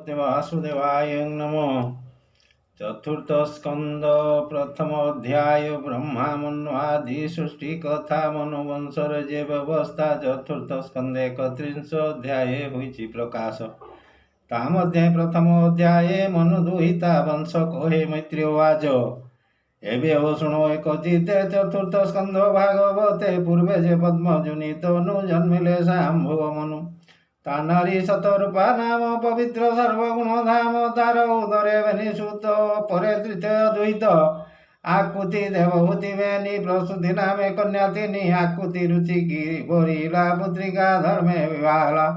भगवते वासुदेवाय नमो। चतुर्थ स्कंद प्रथम अध्याय ब्रह्मामन्वादि सृष्टि कथा मनुवंशर जे व्यवस्था चतुर्थ स्कंदे 31 अध्याय होइछि प्रकाश। ता मध्ये प्रथम अध्याय मनुदुहिता वंश कहे मैत्रेयवाच। एबे हो शुणो एक चिते चतुर्थ स्कंद भागवते पूर्वे जे पद्मजुनि तनु जन्मिले शाम्भुव मनु। तानारी शतरूपा नाम पवित्र सर्वगुण धाम तार उदरे बेनि सुत परे तृतीय दुहित आकुति देवभूति बेनि प्रसूति नामे कन्या तिनि आकुति रुचि गिरी बोरीला पुत्रिका धर्मे विवाहला।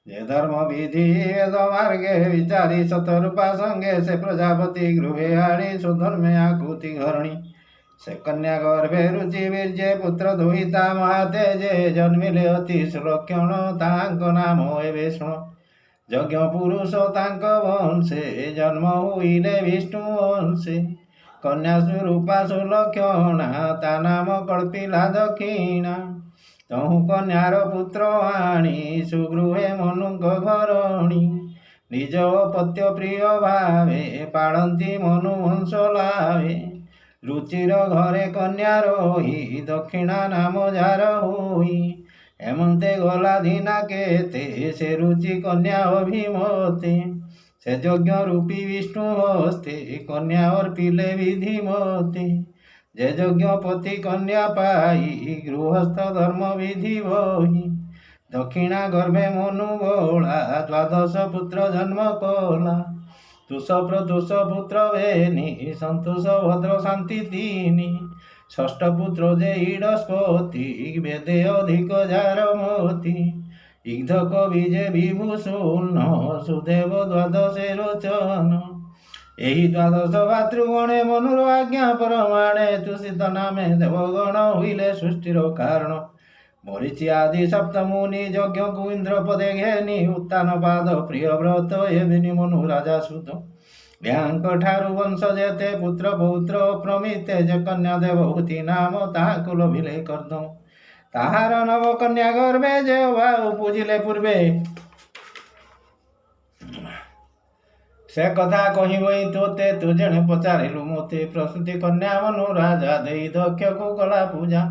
जे धर्म विधि वेद मार्गे विचारी शतरूपा संगे से प्रजापति गृहे आणी सुधर्मे आकुति घरणी। से कन्या गर्भे रुचि वीर्ये पुत्र दुहिता महातेजे जन्मिले अति सुलक्षण तांक नाम एबे शुण। यज्ञ पुरुष तांक वंशे जन्म हुईले विष्णु वंशे कन्या स्वरूपा सुलक्षणा ता नाम कल्पिला दक्षिणा। तहु कन्यार पुत्र आणी सुगृहे मनुक घरणी निज पत्य प्रिय भावे पाळंती मनु वंश लाभे। रुचिर घरे कन्या रही दक्षिणा नाम जार हुई हेमंते गला दीना केते से रुचि कन्या अभिमते। से यज्ञ रूपी विष्णु हस्ते कन्या अर्पिले विधिमते। जे यज्ञपति कन्या पाई गृहस्थ धर्म विधि बही दक्षिणा गर्भे मनु बोला 12 पुत्र जन्म कला। तुष प्रतुष पुत्र वेनि संतोष भद्र शांति तीनि। षष्ठ पुत्र जे इडस्पति वेदे अधिक जार मोति। इग्ध कवि जे विभूषण सुदेव 12 रोचन। एहि 12 भातृगणे मनुर आज्ञा परमाणे तुषित नामे देवगण हुईले सृष्टिर कारण। मरीचि आदि सप्तमुनि यज्ञ को इंद्र पदे घेनि उत्तान पाद प्रिय व्रत एबिनि मनु राजा सुत। व्यांक ठारु वंश जेते पुत्र पौत्र प्रमिते जे कन्या देवहूति नाम ताहाकु लभिले कर्दम। ताहार नव कन्या गर्भे जे भाउ पूजिले पूर्वे से कथा कहिबई तोते तु जणे पचारिलु मोते। प्रसूति कन्या मनु राजा देई दक्ष को कला पूजा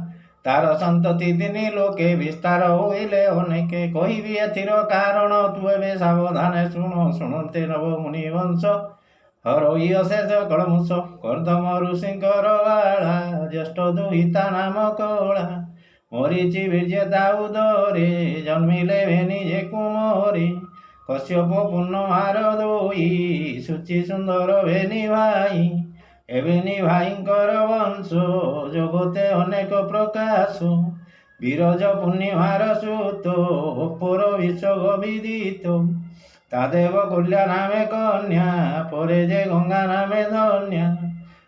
तार संतति दिनी लोके विस्तार होइले अनेके कहिबी एथिर कारण तु एबे सावधाने शुण। शुणते नव मुनि वंश हरोई अशेष कलमुष कर्दम ऋषिंकर बाला ज्येष्ठ दुहिता नाम कला। मरीचि वीर्यता उदरे जन्मिले भेनि जे कुमरी कश्यप पूर्णमार दोई सुचि सुंदर भेनि भाई। एबेनि भाईंकर वंश जगते अनेक प्रकाश बीरज पूर्णिमार सुत अपर विश्व विदित। तादेव कल्या नामे कन्या परे जे गंगा नामे धन्या।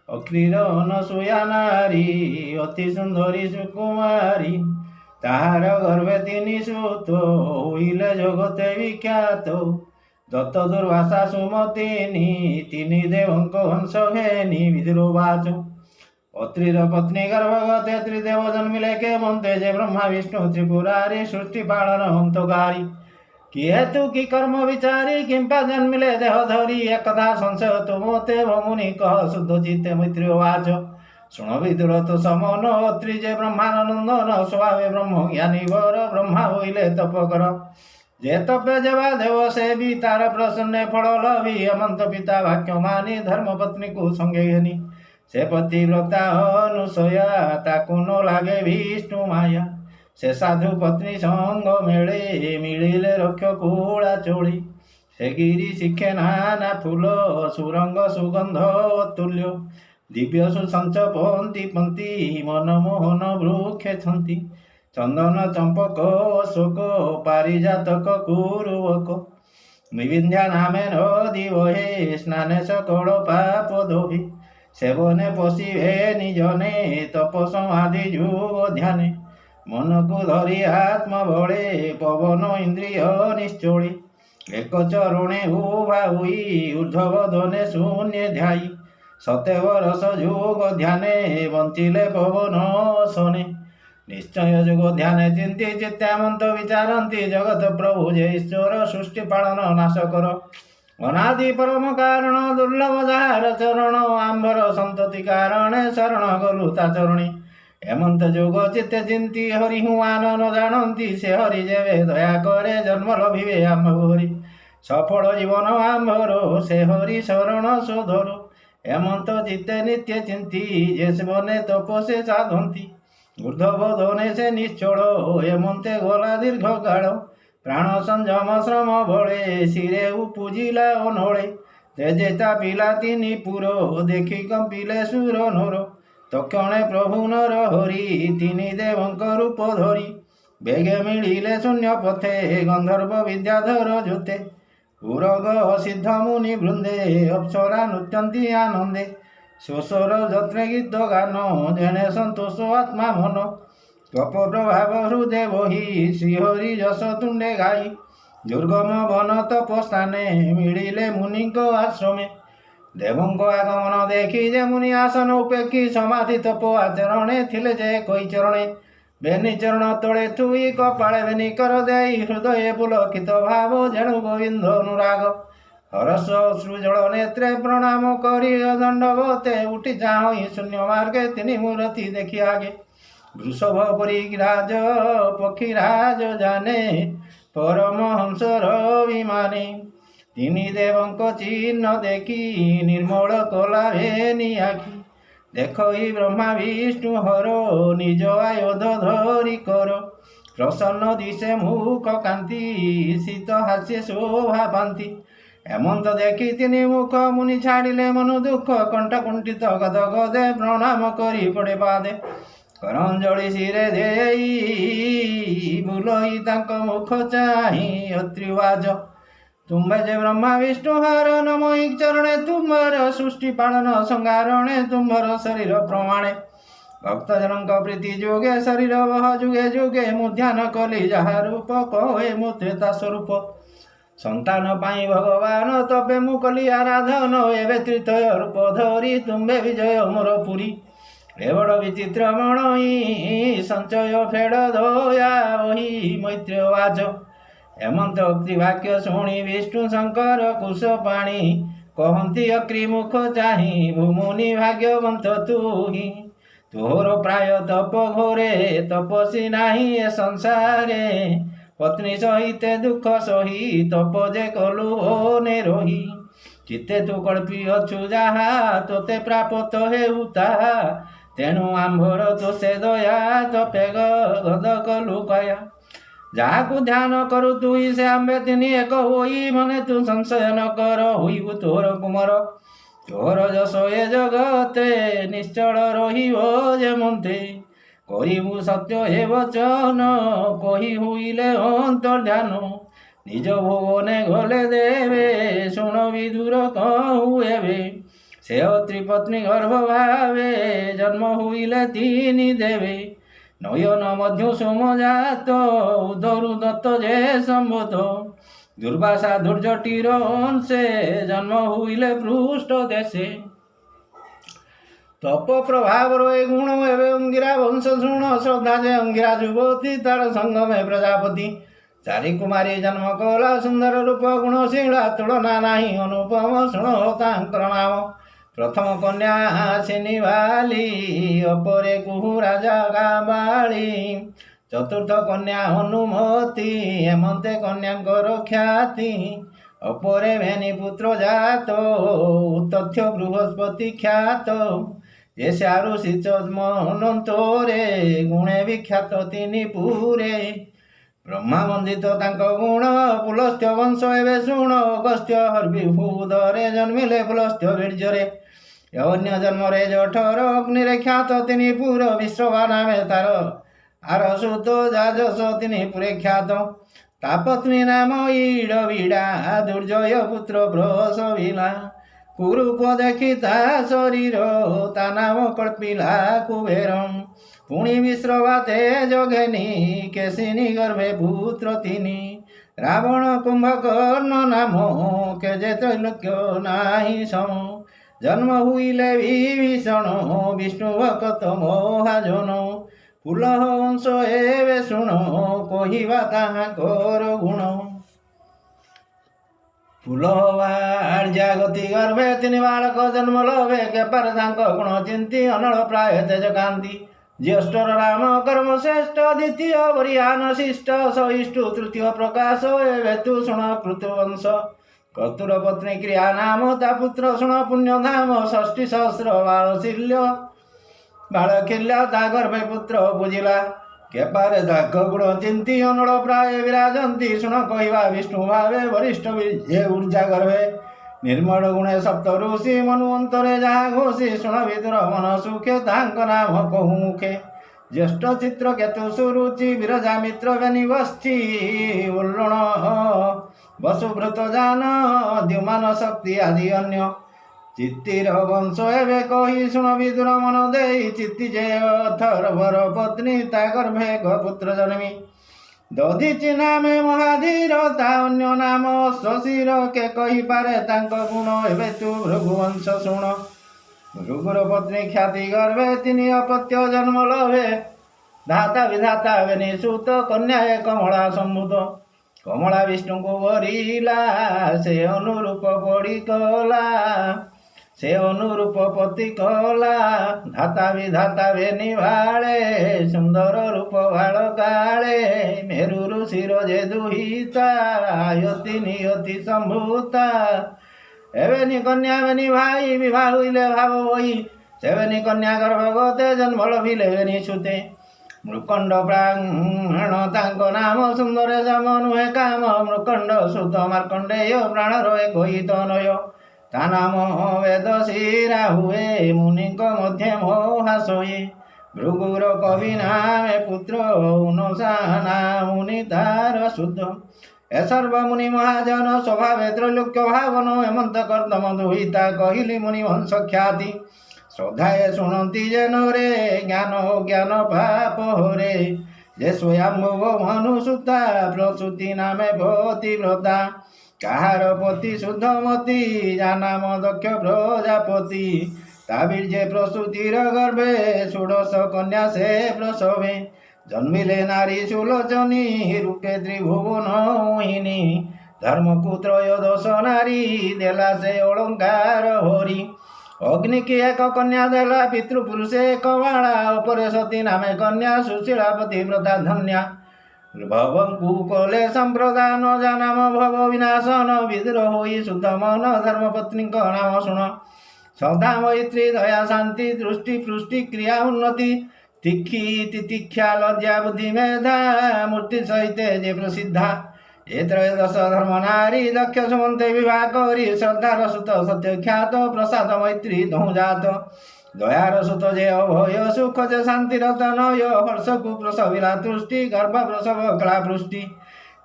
अक्रीर अनसूया नारी अति सुंदरी सुकुमारी ताहार गर्भे तिनि सुत हुईले जगते विख्यात। दत्त दुर्वासा सुमतिनि तिनि देवंक वंश घेनि विदुरवाच। अत्रिर पत्नी गर्भगते त्रिदेव जन्मिले के मंते जे ब्रह्मा विष्णु त्रिपुरारी सृष्टि पालन हंतकारी। कि हेतु कि कर्म विचारी किंपा जन्मिले देह धरी एकथा संशय तुमते भमुनि कह शुद्ध चित्ते मैत्रेयवाच। शुण विदुर तो समन अत्रि जे ब्रह्मानंदन स्वभावे ब्रह्म ज्ञानी वर ब्रह्मा होइले तपकर। जे तपे जवा देव से भी तार प्रसन्न फल लभी हेमंत पिता वाक्य मानी धर्म पत्नी को संगे घेनी। से पतिव्रता अनुसया ताकु न लागे विष्णु माया। से साधु पत्नी संग मेले मिलिले रक्ष कुला चोली। से गिरी शिखे नाना फूल सुरंग सुगंध अतुल्य। दिव्य सुसंच पंती पंती मनमोहन वृक्षे छंती। चंदन चंपक अशोक पारिजातक कुरुवक। विविंध्या नामे नदी वहे स्नाने सकल पाप दोहे। सेवने पशिवे निजने तप समाधि जुग ध्याने। मन को धरी आत्म बले पवन इंद्रिय निश्चोली। एक चरणे उभा हुई ऊर्ध्व धने शून्य ध्यायी। सतेव रस जुग ध्याने बंचिले पवन सने। निश्चय जुग ध्याने चिंती चित्तामंत विचारंती जगत प्रभु जे ईश्वर सृष्टि पालन नाश कर। ଅନାଦି ପରମ କାରଣ ଦୁର୍ଲଭ ଯାହାର ଚରଣ ଆମ୍ଭର ସନ୍ତତି କାରଣେ ଶରଣ ଗଲୁ ତା ଚରଣୀ ଏମନ୍ତ ଯୋଗ ଚିତ୍ତେ ଚିନ୍ତି ହରି ହୁଆନ ନ ଜାଣନ୍ତି ସେ ହରି ଯେବେ ଦୟା କରେ ଜନ୍ମ ଲଭିବେ ଆମ୍ଭ ହରି ସଫଳ ଜୀବନ ଆମ୍ଭର ସେ ହରି ଶରଣ ଶୋଧରୁ ଏମନ୍ତ ଚିତ୍ତେ ନିତ୍ୟ ଚିନ୍ତି ଯେ ବନେ ତପସେ ସାଧନ୍ତି ঊর্ধ্ববোধনে সে নিশ্চল এমন্তে গলা দীর্ঘ কাଳ ପ୍ରାଣ ସଂଯମ ଶ୍ରମ ବଳେ ଶିରେ ଉପୁଜିଲା ଅନଳେ ତେଜେ ତାପିଲା ତିନି ପୁର ଦେଖି କମ୍ପିଲେ ସୁର ନର ତକ୍ଷଣେ ପ୍ରଭୁ ନର ହରି ତିନି ଦେବଙ୍କ ରୂପ ଧରି ବେଗେ ମିଳିଲେ ଶୂନ୍ୟ ପଥେ ଗନ୍ଧର୍ବ ବିଦ୍ୟାଧର ଜ୍ୟୋତେ ଉରଗ ସିଦ୍ଧ ମୁନି ବୃନ୍ଦେ ଅପ୍ସରା ନୃତ୍ୟନ୍ତି ଆନନ୍ଦେ ଶୋଷର ଯତ୍ନେ ଗୀତ ଗାନ ଜେଣେ ସନ୍ତୋଷ ଆତ୍ମା ମନ ଗପ ପ୍ରଭାବ ହୃଦେ ବହି ଶ୍ରୀହରି ଯଶ ତୁଣ୍ଡେ ଗାଇ ଦୁର୍ଗମ ବନ ତପସ୍ଥାନେ ମିଳିଲେ ମୁନିଙ୍କ ଆଶ୍ରମେ ଦେବଙ୍କ ଆଗମନ ଦେଖି ଯେ ମୁନି ଆସନ ଉପେକ୍ଷୀ ସମାଧି ତପ ଆଚରଣେ ଥିଲେ ଯେ କଇଚରଣେ ବେନି ଚରଣ ତଳେ ଥୁଇ କପାଳେ ବେନି କର ଦେଇ ହୃଦୟ ପୁଲକିତ ଭାବ ଯେଣୁ ଗୋବିନ୍ଦ ଅନୁରାଗ ହରସ ସୃଜଳ ନେତ୍ରେ ପ୍ରଣାମ କରି ଦଣ୍ଡବତେ ଉଠି ଚାହିଁ ଶୂନ୍ୟ ମାର୍ଗେ ତିନି ମୂରତି ଦେଖି ଆଗେ ବୃଷଭ ପରି ରାଜ ପକ୍ଷୀରାଜ ଜାନେ ପରମହଂସର ବିମାନେ ତିନି ଦେବଙ୍କ ଚିହ୍ନ ଦେଖି ନିର୍ମଳ କଲା ଭେନି ଆଖି ଦେଖଇ ବ୍ରହ୍ମା ବିଷ୍ଣୁ ହର ନିଜ ଆୟୋଧ ଧରି କର ପ୍ରସନ୍ନ ଦିଶେ ମୁଖ କାନ୍ତି ଶୀତ ହାସ୍ୟ ଶୋଭା ପାନ୍ତି ଏମନ୍ତ ଦେଖି ତିନି ମୁଖ ମୁନି ଛାଡ଼ିଲେ ମନୁ ଦୁଃଖ କଣ୍ଠ କୁଣ୍ଠିତ ଗଦ ଗଦେ ପ୍ରଣାମ କରି ପଡ଼େ ପାଦେ କରଞ୍ଜଳି ଶିରେ ଦେଇ ବୁଲଇ ତାଙ୍କ ମୁଖ ଚାହିଁ ଅତ୍ରିବାଜ ତୁମ୍ଭେ ଯେ ବ୍ରହ୍ମା ବିଷ୍ଣୁ ହର ନମଇ ଚରଣେ ତୁମର ସୃଷ୍ଟି ପାଳନ ସଂଗାରଣେ ତୁମର ଶରୀର ପ୍ରମାଣେ ଭକ୍ତଜନଙ୍କ ପ୍ରୀତି ଯୋଗେ ଶରୀର ବହ ଯୁଗେ ଯୁଗେ ମୁଁ ଧ୍ୟାନ କଲି ଯାହା ରୂପ କହେ ମୋତେ ତା ସ୍ୱରୂପ ସନ୍ତାନ ପାଇଁ ଭଗବାନ ତବେ ମୁଁ କଲି ଆରାଧନ ଏବେ ତ୍ରିତୟ ରୂପ ଧରି ତୁମ୍ଭେ ବିଜୟ ମୋର ପୁରୀ ଏ ବଡ଼ ବିଚିତ୍ର ମଣଇ ସଞ୍ଚୟ ଫେଡ଼ ଦୟା ବହି ମୈତ୍ରୀ ବାଜ ଏମନ୍ତ ଅକ୍ତି ବାକ୍ୟ ଶୁଣି ବିଷ୍ଣୁ ଶଙ୍କର କୁଶ ପାଣି କହନ୍ତି ଅକ୍ରି ମୁଖ ଚାହିଁ ଭୂମୁନି ଭାଗ୍ୟବନ୍ତ ତୁହି ତୋର ପ୍ରାୟ ତପ ଘୋରେ ତପସି ନାହିଁ ଏ ସଂସାରେ ପତ୍ନୀ ସହିତେ ଦୁଃଖ ସହି ତପ ଯେ କଲୁ ଓନେ ରହି ଚିତେ ତୁ କଳ୍ପି ଅଛୁ ଯାହା ତୋତେ ପ୍ରାପତ ହେଉ ତାହା ତେଣୁ ଆମ୍ଭର ତୋଷେ ଦୟା ତପେ ଗଦ କଲୁ କାୟା ଯାହାକୁ ଧ୍ୟାନ କରୁ ତୁଇ ସେ ଆମ୍ଭେ ତିନି ଏକ ହୋଇ ମନେ ତୁ ସଂଶୟ ନ କର ହୋଇବୁ ତୋର କୁମର ତୋର ଯଶ ଏ ଜଗତେ ନିଶ୍ଚଳ ରହିବ ଯେମନ୍ତେ କରିବୁ ସତ୍ୟ ଏ ବଚନ କହି ହୋଇଲେ ଅନ୍ତର୍ଧ୍ୟାନ ନିଜ ଭୁବନେ ଗଲେ ଦେବେ ଶୁଣ ବିଦୁର କହୁ ଏବେ ସେ ତ୍ରିପତ୍ନୀ ଗର୍ଭ ଭାବେ ଜନ୍ମ ହୋଇଲେ ତିନି ଦେବେ ନୟନ ମଧ୍ୟ ସୋମଜାତ ଉଦରୁ ଦତ୍ତ ଯେ ସମ୍ବତ ଦୁର୍ବାସା ଦୁର୍ଜଟିର ଅଂଶେ ଜନ୍ମ ହୋଇଲେ ପୃଷ୍ଠ ଦେଶେ ତପ ପ୍ରଭାବର ଏ ଗୁଣ ଏବେ ଅଙ୍ଗିରା ବଂଶ ଶୁଣ ଶ୍ରଦ୍ଧା ଯେ ଅଙ୍ଗିରା ଯୁବତୀ ତାର ସଙ୍ଗମେ ପ୍ରଜାପତି ଚାରି କୁମାରୀ ଜନ୍ମ କଲା ସୁନ୍ଦର ରୂପ ଗୁଣଶୀଳା ତୁଳନା ନାହିଁ ଅନୁପମ ଶୁଣ ତାଙ୍କର ନାମ ପ୍ରଥମ କନ୍ୟା ସିନିବାଲି ଅପରେ କୁହୁ ରାଜା ଗାବାଳି ଚତୁର୍ଥ କନ୍ୟା ହନୁମତି ଏମନ୍ତେ କନ୍ୟାଙ୍କର ଖ୍ୟାତି ଅପରେ ଭେନି ପୁତ୍ର ଜାତ ତଥ୍ୟ ବୃହସ୍ପତି ଖ୍ୟାତ ଯେ ସାରୁ ମନନ୍ତରେ ଗୁଣେ ବିଖ୍ୟାତ ତିନି ପୁରେ ବ୍ରହ୍ମା ବନ୍ଦିତ ତାଙ୍କ ଗୁଣ ପୁଲସ୍ତ୍ୟ ବଂଶ ଏବେ ଶୁଣ ଅଗସ୍ତ୍ୟ ହର୍ବିଭୂଦରେ ଜନ୍ମିଲେ ପୁଲସ୍ତ୍ୟ ବୀର୍ଯ୍ୟରେ ଅନ୍ୟ ଜନ୍ମରେ ଜଠର ଅଗ୍ନିରେ ଖ୍ୟାତ ତିନି ପୁର ବିଶ୍ରବା ନାମେ ତାର ଆର ସୁତ ଯାଜସ ତିନି ପୁରେ ଖ୍ୟାତ ତା ପତ୍ନୀ ନାମ ଇଡ଼ ବିଡ଼ା ଦୁର୍ଜୟ ପୁତ୍ର ପ୍ରସବିଲା କୁରୂପ ଦେଖି ତା ଶରୀର ତା ନାମ କଳ୍ପିଲା କୁବେରମ୍ ପୁଣି ବିଶ୍ରବା ତେଜ ଘେନି କେଶିନୀ ଗର୍ଭେ ପୁତ୍ର ତିନି ରାବଣ କୁମ୍ଭକର୍ଣ୍ଣ ନାମ କେଜେ ତ୍ରୈଲୋକ୍ୟ ନାହିଁ ସମ ଜନ୍ମ ହୋଇଲେ ବିଭୀଷଣ ବିଷ୍ଣୁ ଭକତ ମହାଜନ ପୁଲହ ବଂଶ ଏବେ ଶୁଣ କହିବା ତାହାଙ୍କର ଗୁଣ ଫୁଲବାଣ ଜାଗତି ଗର୍ଭେ ତିନି ବାଳକ ଜନ୍ମ ଲଭେ କେପାରେ ତାଙ୍କ ଗୁଣ ଚିନ୍ତି ଅନଳ ପ୍ରାୟ ତେଜ କାନ୍ତି ଜ୍ୟେଷ୍ଠର ରାମ କର୍ମ ଶ୍ରେଷ୍ଠ ଦ୍ୱିତୀୟ ବରିଆନ ଶିଷ୍ଟ ସହିଷ୍ଠୁ ତୃତୀୟ ପ୍ରକାଶ ଏବେ ତୁ ଶୁଣ କୃତବଂଶ କତୁର ପତ୍ନୀ କ୍ରିୟା ନାମ ତା ପୁତ୍ର ଶୁଣ ପୁଣ୍ୟ ଧାମ ଷଷ୍ଠୀ ସହସ୍ର ବାଳକିଲ୍ୟ ତା ଗର୍ଭେ ପୁତ୍ର ବୁଝିଲା କେପାରେ ତାଙ୍କ ଗୁଣ ଚିନ୍ତି ଅନଳ ପ୍ରାୟ ବିରାଜନ୍ତି ଶୁଣ କହିବା ବିଷ୍ଣୁ ଭାବେ ବରିଷ୍ଠ ବିଜେ ଉର୍ଜା ଗର୍ଭେ ନିର୍ମଳ ଗୁଣେ ସପ୍ତ ଋଷି ମନୁ ଅନ୍ତରେ ଯାହା ଘୋଷି ଶୁଣ ବିଦୁର ମନ ସୁଖେ ତାଙ୍କ ନାମ କହୁ ମୁଖେ ଜ୍ୟେଷ୍ଠ ଚିତ୍ର କେତୁ ସୁରୁଚି ବିରଜା ମିତ୍ର ବେନି ବଶ୍ଚି ଉଲ୍ଲୁଣ ବସୁଭୃତ ଯାନ ଦ୍ୟୁମାନ ଶକ୍ତି ଆଦି ଅନ୍ୟ ଚିତ୍ତିର ବଂଶ ଏବେ କହି ଶୁଣ ବିଦୁର ମନ ଦେଇ ଚିତ୍ତି ଯେ ଅଥର୍ବର ପତ୍ନୀ ତା ଗର୍ଭେ ଏକ ପୁତ୍ର ଜନ୍ମୀ ଦଧିଚି ନାମେ ମହାଧୀର ତା ଅନ୍ୟ ନାମ ଶଶୀର କେ କହିପାରେ ତାଙ୍କ ଗୁଣ ଏବେ ତୁ ଭୃଗୁବଂଶ ଶୁଣ ଭୃଗୁର ପତ୍ନୀ ଖ୍ୟାତି ଗର୍ଭେ ତିନି ଅପତ୍ୟ ଜନ୍ମ ଲଭେ ଧାତା ବିଧାତା ବେନି ସୁତ କନ୍ୟା କମଳା ସମ୍ଭୂତ କମଳା ବିଷ୍ଣୁଙ୍କୁ ବରିଲା ସେ ଅନୁରୂପ ପଡ଼ିଗଲା ସେ ଅନୁରୂପ ପତି କଲା ଧାତା ବିଧାତା ବେନି ଭାଳେ ସୁନ୍ଦର ରୂପ ଭାଳ କାଳେ ମେରୁରୁ ଶିର ଯେ ଦୁହିତା ଆୟତି ନିୟତି ସମ୍ଭୂତା ଏବେନି କନ୍ୟା ବେନି ଭାଇ ବିବାହ ହଇଲେ ଭାବ ବହି ସେବେନି କନ୍ୟା ଗର୍ଭଗତେ ଜନ୍ମ ଲଭିଲେ ବେନି ସୁତେ ମୃକଣ୍ଡ ପ୍ରାଣ ତାଙ୍କ ନାମ ସୁନ୍ଦର ଯମ ନୁହେଁ କାମ ମୃକଣ୍ଡ ସୁତ ମାର୍କଣ୍ଡେୟ ପ୍ରାଣର ଏକ ନୟ ତା ନାମ ବେଦ ଶିରା ହୁଏ ମୁନିଙ୍କ ମଧ୍ୟ ମହାଶୟୀ ଭୃଗୁର କବି ନାମେ ପୁତ୍ର ଉନସାନା ମୁନି ତାର ଶୁଦ୍ଧ ଏ ସର୍ବମୁନି ମହାଜନ ସ୍ୱଭାବେ ତ୍ରୈଲୋକ୍ୟ ଭାବନ ହେମନ୍ତ କର୍ଦ୍ଦମ ଦୁହିତା କହିଲି ମୁନି ବଂଶ ଖ୍ୟାତି ଶ୍ରଦ୍ଧାଏ ଶୁଣନ୍ତି ଯେନରେ ଜ୍ଞାନ ଜ୍ଞାନ ପାପ ହରେ ଯେ ସ୍ୱୟଂଭୁବ ମନୁସୁତା ପ୍ରସୂତି ନାମେ ପତିବ୍ରତା କାହାର ପତି ଶୁଦ୍ଧମତି ଜାନାମ ଦକ୍ଷ ପ୍ରଜାପତି ତା ବୀର୍ଯ୍ୟ ପ୍ରସୂତିର ଗର୍ଭେ ଷୋଡ଼ଶ କନ୍ୟା ସେ ପ୍ରସବେ ଜନ୍ମିଲେ ନାରୀ ସୁଲୋଚନୀ ରୂପେ ତ୍ରିଭୁବନ ମୋହିନୀ ଧର୍ମକୁ ତ୍ରୟୋଦଶ ନାରୀ ଦେଲା ସେ ଅଳଙ୍କାର ହରି ଅଗ୍ନିକି ଏକ କନ୍ୟା ଦେଲା ପିତୃପୁରୁଷେ ଏକ ବାଳା ଅପରେ ସତୀ ନାମେ କନ୍ୟା ସୁଶୀଳା ପତିବ୍ରତା ଧନ୍ୟା ଭବଙ୍କୁ କଲେ ସମ୍ପ୍ରଦାନ ଜାନାମ ଭବ ବିନାଶନ ବିଦୁର ହୋଇ ଶୁଦ୍ଧ ମନ ଧର୍ମପତ୍ନୀଙ୍କ ନାମ ଶୁଣ ସଦା ମୈତ୍ରୀ ଦୟା ଶାନ୍ତି ଦୃଷ୍ଟି ପୃଷ୍ଟି କ୍ରିୟା ଉନ୍ନତି ତିକ୍ଷି ତିତିକ୍ଷା ଲଜ୍ଜା ବୁଦ୍ଧି ମେଧା ମୂର୍ତ୍ତି ସହିତ ଯେ ପ୍ରସିଦ୍ଧା ଏ ତ୍ରୟୋଦଶ ଧର୍ମ ନାରୀ ଦକ୍ଷ ସୁମନ୍ତେ ବିବାହ କରି ଶ୍ରଦ୍ଧାର ସୁତ ସତ୍ୟ ଖ୍ୟାତ ପ୍ରସାଦ ମୈତ୍ରୀ ଦହୁଁ ଜାତ ଦୟାର ସୁତ ଯେ ଅଭୟ ସୁଖ ଯେ ଶାନ୍ତିର ତନୟ ହର୍ଷକୁ ପ୍ରସବିଲା ତୃଷ୍ଟି ଗର୍ଭ ପ୍ରସବ କଳା ପୃଷ୍ଟି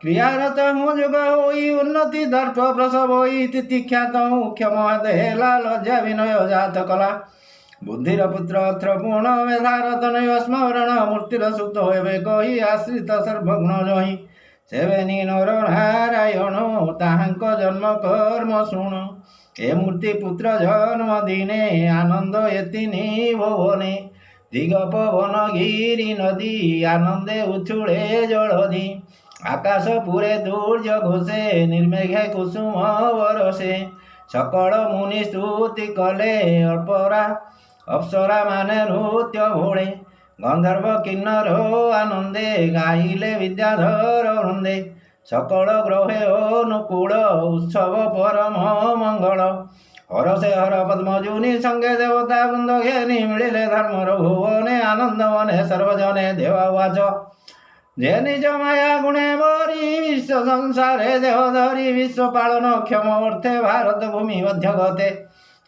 କ୍ରିୟାରତ ମୁଁ ଯୁଗ ହୋଇ ଉନ୍ନତି ଦର୍ପ ପ୍ରସବ ହୋଇ ତିତିଖ୍ୟାତ କ୍ଷମ ହେଲା ଲଜ୍ଜା ବିନୟ ଜାତ କଲା ବୁଦ୍ଧିର ପୁତ୍ର ଅତ୍ର ପୂର୍ଣ୍ଣ ମେଧାର ତନୟ ସ୍ମରଣ ମୂର୍ତ୍ତିର ସୁତ ଏବେ କହି ଆଶ୍ରିତ ସର୍ବଗୁଣ ଜହି ସେବେନି ନର ନାରାୟଣ ତାହାଙ୍କ ଜନ୍ମ କର୍ମ ଶୁଣ ଏ ମୂର୍ତ୍ତି ପୁତ୍ର ଜନ୍ମ ଦିନେ ଆନନ୍ଦ ଏତିନି ଭୁବନେ ଦିଗ ପବନ ଗିରି ନଦୀ ଆନନ୍ଦେ ଉଛୁଳେ ଜଳଧି ଆକାଶ ପୁରେ ଦୁର୍ଯ୍ୟ ଘୋଷେ ନିର୍ମେଘେ କୁସୁମ ବରସେ ସକଳ ମୁନି ସ୍ତୁତି କଲେ ଅଳ୍ପରା ଅପ୍ସରା ମାନେ ନୃତ୍ୟ ଭୋଳେ ଗନ୍ଧର୍ବ କିନ୍ନର ଆନନ୍ଦେ ଗାଇଲେ ବିଦ୍ୟାଧର ବୃନ୍ଦେ सकल ग्रहे अनुकूल उत्सव परम मंगल हरसे हर पद्मजुनि संगे देवता वृंद घेनी मिलिले धर्मर भुवने आनंद मने सर्वजने देवावाच जे निज माया गुणे बरी विश्व संसारे देह धरी विश्व पालन क्षम अर्थे भारत भूमि मध्य गते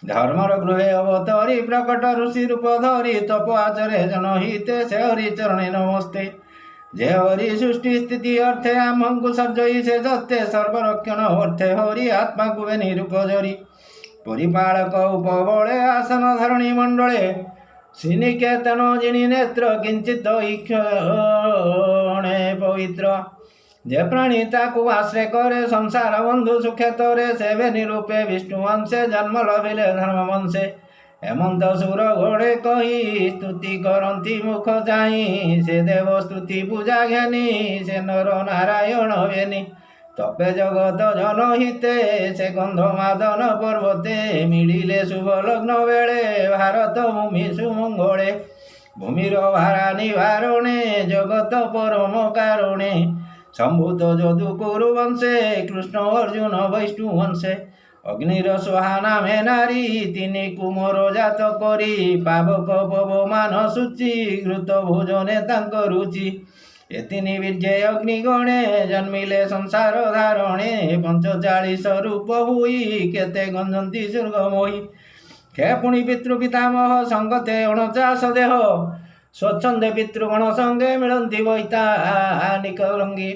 धर्मर गृहे अवतरी प्रकट ऋषि रूप धरी तप आचरे जनहिते से हरि चरणे नमस्ते जे हरि सृष्टि स्थिति अर्थे आमंकु सर्जई से दत्ते सर्वरक्षण अर्थे हरि आत्मा कुबे निरूप जरी परिपालक उपबले आसन धरणी मंडले श्रीनिकेतन जिणी नेत्र किंचित ईक्षणे पवित्र जे प्राणी ताकु आश्रय करे संसार बंधु सुखे तोरे सेवे निरूपे विष्णु वंशे जन्म लभिले धर्म वंशे हेमंत सुर घोड़े कही स्तुति करती मुख चाही से देव स्तुति पूजा ज्ञानी से नर नारायण बेनी তপে জগত জনহিতে সে গন্ধমাদন পর্বতে মিলিলে শুভ লগ্ন বেড়ে ভারত ভূমি সুমঙ্গলে ভূমির ভারা নিবারণে জগত পরম কারণে সম্ভূত যদু কুরু বংশে কৃষ্ণ অর্জুন বৈষ্ণু বংশে অগ্নির সোহা নামে নারী তিনি কুমর জাত করি পাবক পবমান সূচি ঘৃত ভোজনে তাঙ্ক রুচি ଏ ତିନି ବୀର୍ଯ୍ୟ ଅଗ୍ନିଗଣେ ଜନ୍ମିଲେ ସଂସାର ଧାରଣେ 45 ରୂପ ହୋଇ କେତେ ଗଞ୍ଜନ୍ତି ସ୍ୱର୍ଗମୋହି ଖେ ପୁଣି ପିତୃ ପିତାମହ ସଙ୍ଗତେ 49 ଦେହ ସ୍ୱଚ୍ଛନ୍ଦେ ପିତୃଗଣ ସଙ୍ଗେ ମିଳନ୍ତି ବୈତାନିକ ରଙ୍ଗୀ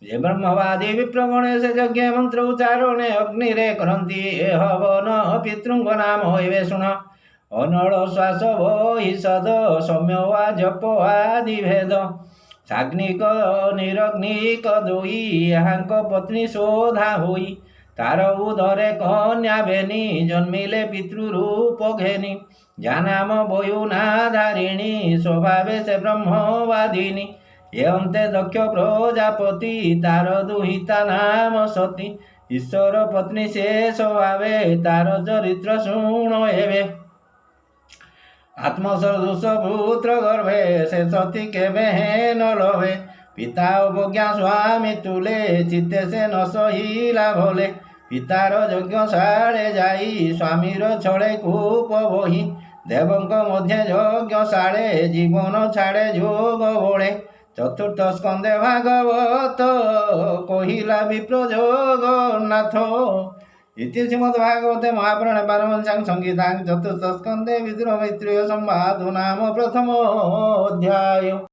ଯେ ବ୍ରହ୍ମବାଦୀ ବିପ୍ରଗଣେ ସେ ଯଜ୍ଞ ମନ୍ତ୍ର ଉଚ୍ଚାରଣେ ଅଗ୍ନିରେ କରନ୍ତି ଏ ହବନ ପିତୃଙ୍କ ନାମ ଏବେ ଶୁଣ ଅନଳ ଶ୍ୱାସ ବହିଷଦ ସୌମ୍ୟ ବା ଜପ ଆଦି ଭେଦ ସାଗ୍ନିକ ନିରଗ୍ନିକ ଦୁଇ ଏହାଙ୍କ ପତ୍ନୀ ଶୋଧା ହୋଇ ତାର ଉଦରେ କନ୍ୟା ବେନି ଜନ୍ମିଲେ ପିତୃରୂପ ଘେନି ଯାନାମ ବୟୁନା ଧାରିଣୀ ସ୍ୱଭାବେ ସେ ବ୍ରହ୍ମବାଦିନୀ ଏ ଅନ୍ତେ ଦକ୍ଷ ପ୍ରଜାପତି ତାର ଦୁହିତା ନାମ ସତୀ ଈଶ୍ୱର ପତ୍ନୀ ସେ ସ୍ୱଭାବେ ତାର ଚରିତ୍ର ଶୁଣ ଏବେ आत्मसदृश पुत्र गर्भे से सती केवे न लभे पिता अवज्ञा स्वामी तुले चित्ते से न सहिला भले पितार यज्ञशाळे जाई स्वामीर छळे कूप बही देवଙ୍କ मध्य यज्ञशाळे जीवन छाड़े जोग बळे चतुर्थ स्कंदे भागवत कहिला विप्र जगन्नाथ इति श्रीमद्भागवते महापुराणे पारमहंस्यां संहितां चतुर्थ स्कंदे विदुर मैत्रेय संवादो नाम प्रथमोऽध्यायः।